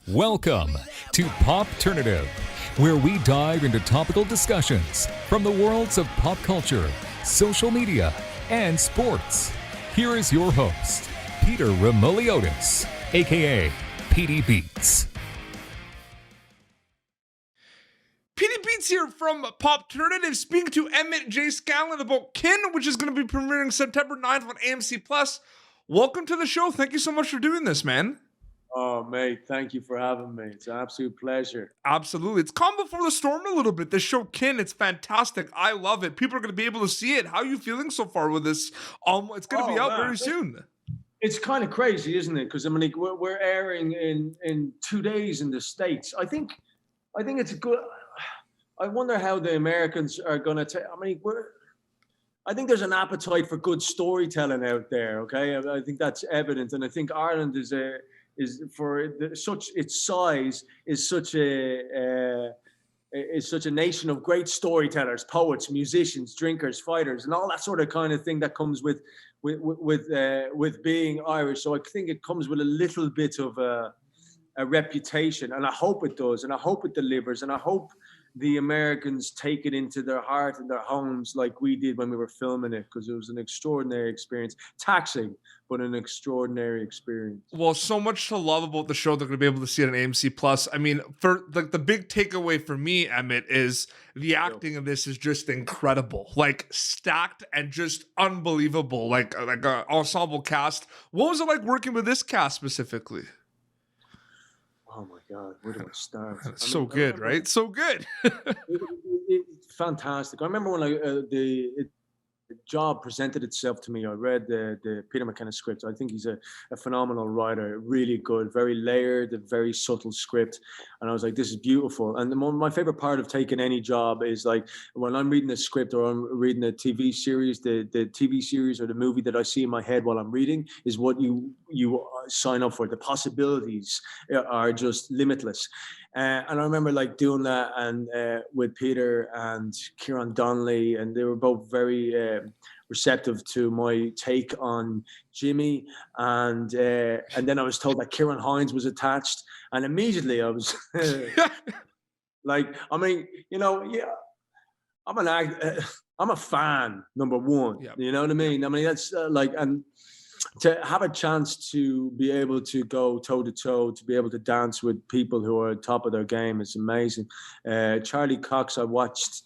Welcome to Popternative, where we dive into topical discussions from the worlds of pop culture, social media, and sports. Here is your host, Peter Remoliotis, aka PD Beats. PD Beats here from Popternative, speaking to Emmett J. Scanlan about Kin, which is going to be premiering September 9th on AMC+. Welcome to the show. Thank you so much for doing this, man. Oh, mate, thank you for having me. It's an absolute pleasure. Absolutely. It's calm before the storm a little bit. This show, Kin, it's fantastic. I love it. People are going to be able to see it. How are you feeling so far with this? It's going to be out very soon. It's kind of crazy, isn't it? Because I mean, we're airing in 2 days in the States. I think it's a good. I wonder how the Americans are going to take. I mean, I think there's an appetite for good storytelling out there. Okay, I think that's evident, and I think Ireland is such its size is such a nation of great storytellers, poets, musicians, drinkers, fighters, and all that sort of kind of thing that comes with being Irish. So I think it comes with a little bit of a reputation, and I hope it does, and I hope it delivers, and I hope the Americans take it into their heart and their homes like we did when we were filming it, because it was an extraordinary experience. Taxing, but an extraordinary experience. Well, so much to love about the show. They're going to be able to see it on AMC+. I mean, for the big takeaway for me, Emmett, is the acting of this is just incredible. Like, stacked and just unbelievable. Like an ensemble cast. What was it like working with this cast specifically? Oh my God, where do I start? It's so good, right? So good. It's fantastic. I remember when the job presented itself to me. I read the Peter McKenna script. I think he's a phenomenal writer, really good, very layered, a very subtle script. And I was like, this is beautiful. And my favorite part of taking any job is like when I'm reading a script or I'm reading a TV series, the TV series or the movie that I see in my head while I'm reading is what you sign up for. The possibilities are just limitless. And I remember like doing that and with Peter and Kieran Donnelly, and they were both very receptive to my take on Jimmy. And then I was told that Kieran Hines was attached, and immediately I was like, I mean, I'm a fan, number one. Yep. You know what I mean? I mean, that's and to have a chance to be able to go toe to toe, to be able to dance with people who are at top of their game is amazing. Charlie Cox, I watched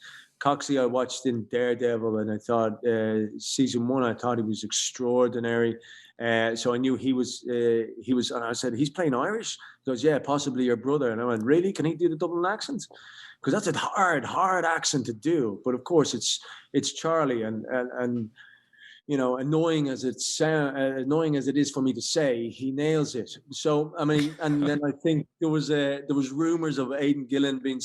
in Daredevil, and I thought season 1, I thought he was extraordinary. So I knew he was, and I said, he's playing Irish? He goes, yeah, possibly your brother. And I went, really? Can he do the double accent? Because that's a hard accent to do. But of course, it's Charlie, and annoying as it is for me to say, he nails it. So I mean, and then I think there was rumors of Aidan Gillen being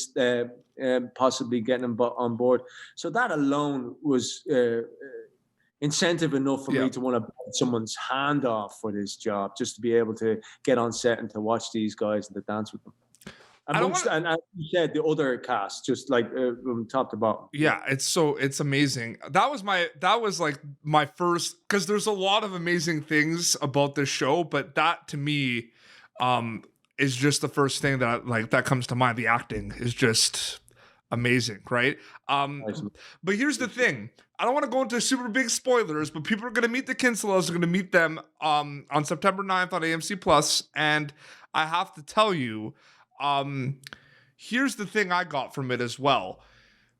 possibly getting him on board. So that alone was incentive enough for me to want to bite someone's hand off for this job, just to be able to get on set and to watch these guys and to dance with them. And you said the other cast, just like from top to bottom. Yeah, it's amazing. That was like my first, because there's a lot of amazing things about this show, but that to me is just the first thing that comes to mind. The acting is just amazing, right? But here's the thing. I don't want to go into super big spoilers, but people are going to meet the Kinsellas, are going to meet them on September 9th on AMC+, and I have to tell you, here's the thing I got from it as well.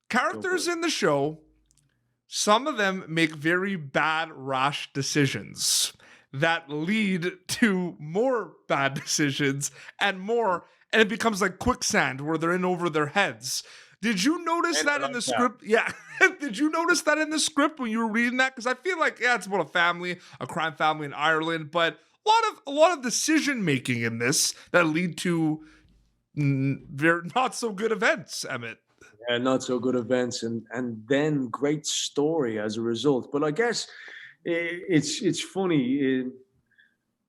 Characters in the show, some of them make very bad, rash decisions that lead to more bad decisions and it becomes like quicksand where they're in over their heads. Did you notice that in the script? Yeah. Did you notice that in the script when you were reading that? Because I feel like, it's about a crime family in Ireland, but a lot of decision making in this that lead to they're not so good events, Emmett. Yeah, not so good events, and then great story as a result. But I guess it's funny,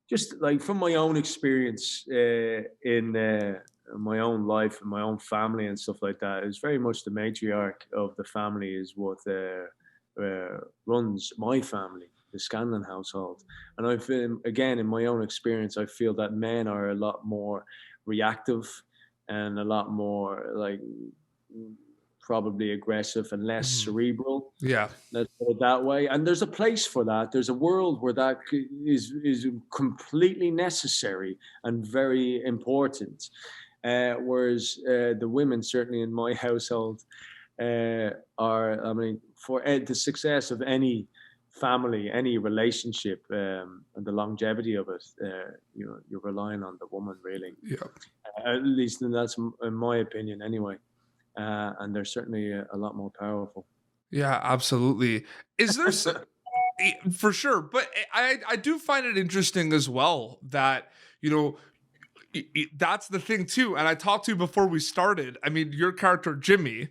just like from my own experience in my own life and my own family and stuff like that. It's very much the matriarch of the family is what runs my family, the Scanlan household. And I feel, again, in my own experience, I feel that men are a lot more reactive and a lot more like probably aggressive and less cerebral. Yeah. Let's put it that way. And there's a place for that. There's a world where that is completely necessary and very important. Whereas the women, certainly in my household, are, I mean, for the success of any family, any relationship, and the longevity of it, you're relying on the woman, really. Yeah. At least that's in my opinion, anyway. And they're certainly a lot more powerful. Yeah, absolutely. Is there for sure, but I do find it interesting as well that, you know, that's the thing too. And I talked to you before we started. I mean, your character Jimmy,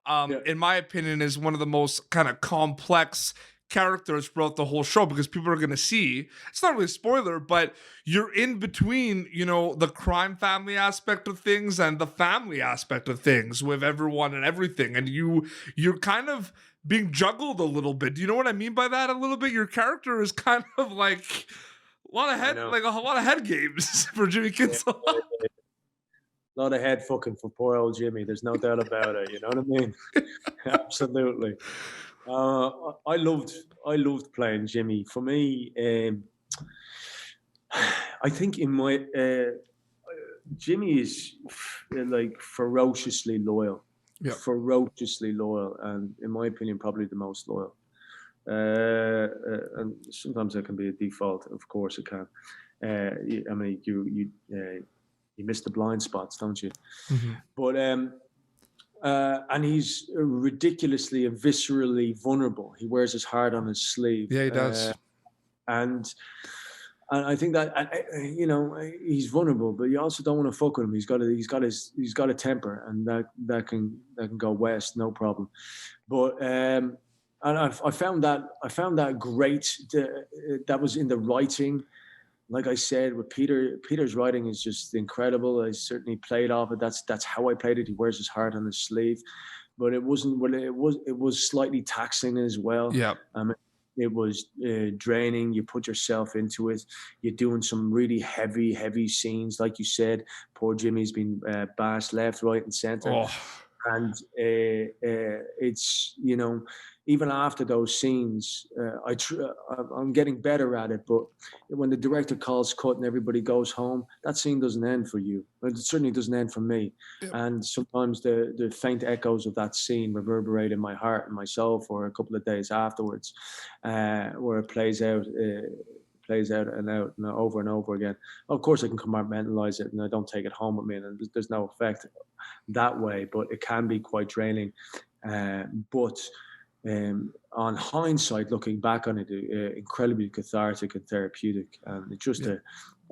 Yeah. in my opinion, is one of the most kind of complex characters throughout the whole show, because people are going to see, it's not really a spoiler, but you're in between, you know, the crime family aspect of things and the family aspect of things with everyone and everything, and you're kind of being juggled a little bit. Do you know what I mean by that? A little bit, your character is kind of like a lot of head games for Jimmy Kinsella. Yeah. A lot of head fucking for poor old Jimmy. There's no doubt about it. You know what I mean? Absolutely. I loved playing Jimmy. For me, I think in my Jimmy is like ferociously loyal. Yeah. Ferociously loyal, and in my opinion, probably the most loyal. And sometimes that can be a default. Of course, it can. I mean, you miss the blind spots, don't you? But and he's ridiculously and viscerally vulnerable. He wears his heart on his sleeve. Yeah, he does. And I think that you know, he's vulnerable, but you also don't want to fuck with him. He's got a temper, and that can go west, no problem. But and I found that great. That was in the writing. Like I said, with Peter's writing is just incredible. I certainly played off it. That's how I played it. He wears his heart on his sleeve, but it wasn't. Well, it was slightly taxing as well. Yeah. It was draining. You put yourself into it. You're doing some really heavy scenes, like you said. Poor Jimmy's been bashed left, right, and center. Oh. And it's, you know, even after those scenes, I'm getting better at it. But when the director calls cut and everybody goes home, that scene doesn't end for you. It certainly doesn't end for me. Yep. And sometimes the faint echoes of that scene reverberate in my heart and my soul for a couple of days afterwards, where it plays out and over and over again. Of course, I can compartmentalize it and I don't take it home with me, and there's no effect that way, but it can be quite draining. But on hindsight, looking back on it, incredibly cathartic and therapeutic, and it's just a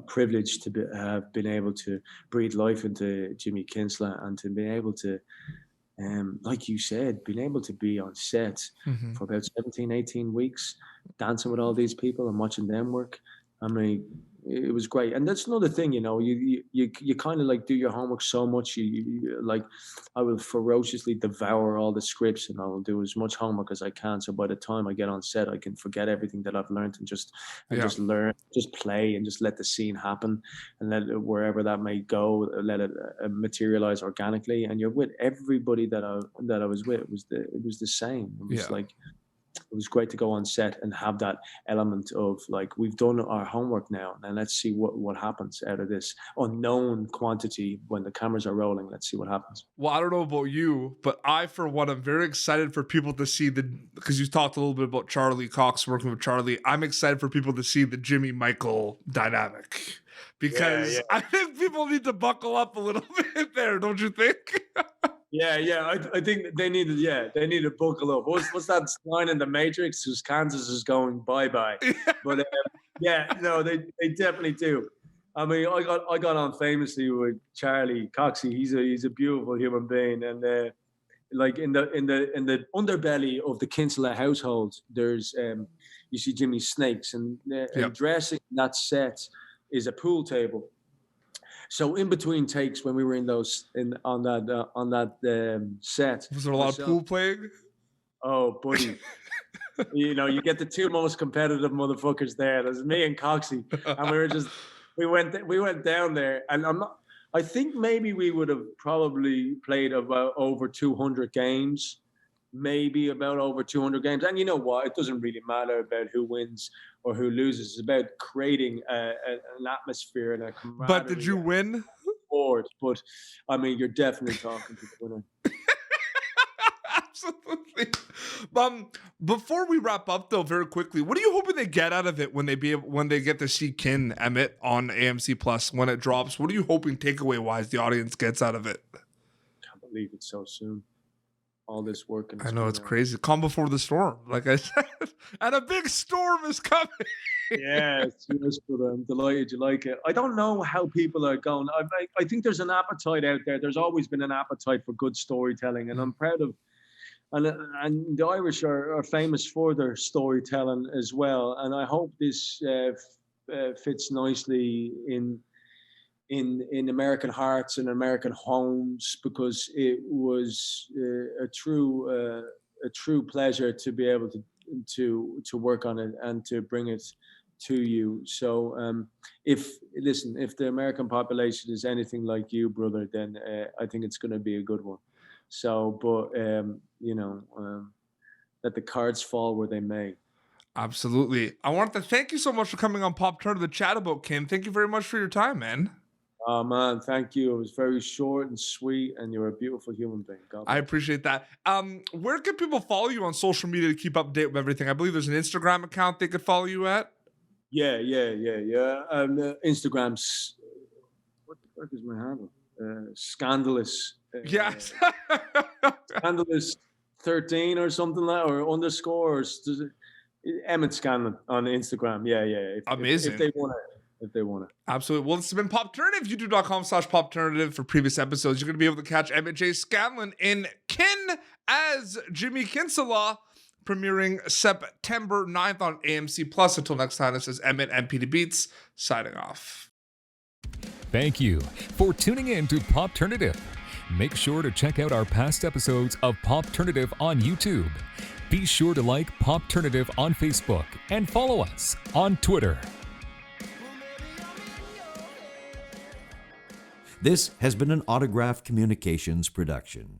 privilege to have been able to breathe life into Jimmy Kinsella and to be able to, like you said, being able to be on set for about 17, 18 weeks, dancing with all these people and watching them work. I mean, it was great. And that's another thing, you know, you kind of like do your homework so much. You like, I will ferociously devour all the scripts and I'll do as much homework as I can. So by the time I get on set, I can forget everything that I've learned and just learn, just play and just let the scene happen and let it, wherever that may go, let it materialize organically. And you're with everybody that I was with. It was the same. It was like, it was great to go on set and have that element of like, we've done our homework now and let's see what happens out of this unknown quantity when the cameras are rolling. Let's see what happens. Well, I don't know about you, but I, for one, am very excited for people to see because you talked a little bit about Charlie Cox working with Charlie. I'm excited for people to see the Jimmy Michael dynamic, because I think people need to buckle up a little bit there. Don't you think? Yeah. I think they need to buckle up. What's that line in The Matrix? Whose Kansas is going bye-bye. But no, they definitely do. I mean, I got on famously with Charlie Coxey. He's a beautiful human being, and like in the underbelly of the Kinsella household, there's you see Jimmy's snakes, and dressing that set is a pool table. So in between takes, when we were on that set, was there a lot of pool playing? Oh, buddy, you know, you get the two most competitive motherfuckers there. There's me and Coxey, and we went down there, and I think maybe we would have probably played about over 200 games, maybe about over 200 games. And you know what? It doesn't really matter about who wins or who loses. It's about creating an atmosphere and a camaraderie. But did you win? Board. But I mean, you're definitely talking to the winner. Absolutely. Before we wrap up, though, very quickly, what are you hoping they get out of it when they get to see Kin Emmett on AMC Plus when it drops? What are you hoping takeaway wise the audience gets out of it? Can't believe it's so soon. All this work. And I know it's crazy. Calm before the storm, like I said, and a big storm is coming. Yeah, yes, but I'm delighted you like it. I don't know how people are going. I think there's an appetite out there. There's always been an appetite for good storytelling, and I'm proud of. And the Irish are famous for their storytelling as well. And I hope this fits nicely in American hearts and American homes, because it was a true pleasure to be able to work on it and to bring it to you. So if the American population is anything like you, brother, then I think it's going to be a good one. So, but let the cards fall where they may. Absolutely. I want to thank you so much for coming on Popternative to chat about Kin. Thank you very much for your time, man. Oh man, thank you. It was very short and sweet, and you're a beautiful human being. I appreciate that. Where can people follow you on social media to keep up to date with everything? I believe there's an Instagram account they could follow you at. Yeah. Instagram's what the fuck is my handle? Scandalous. Yes. Scandalous 13 or something like, or underscore, or Emmett Scanlan on Instagram. Yeah. Amazing. If they want it. Absolutely. Well, this has been Popternative, youtube.com/Popternative. For previous episodes, you're going to be able to catch Emmett J. Scanlan in Kin as Jimmy Kinsella, premiering September 9th on AMC Plus. Until next time, this is Emmett and Peter Beats signing off. Thank you for tuning in to Popternative. Make sure to check out our past episodes of Popternative on YouTube. Be sure to like Popternative on Facebook and follow us on Twitter. This has been an Autograph Communications production.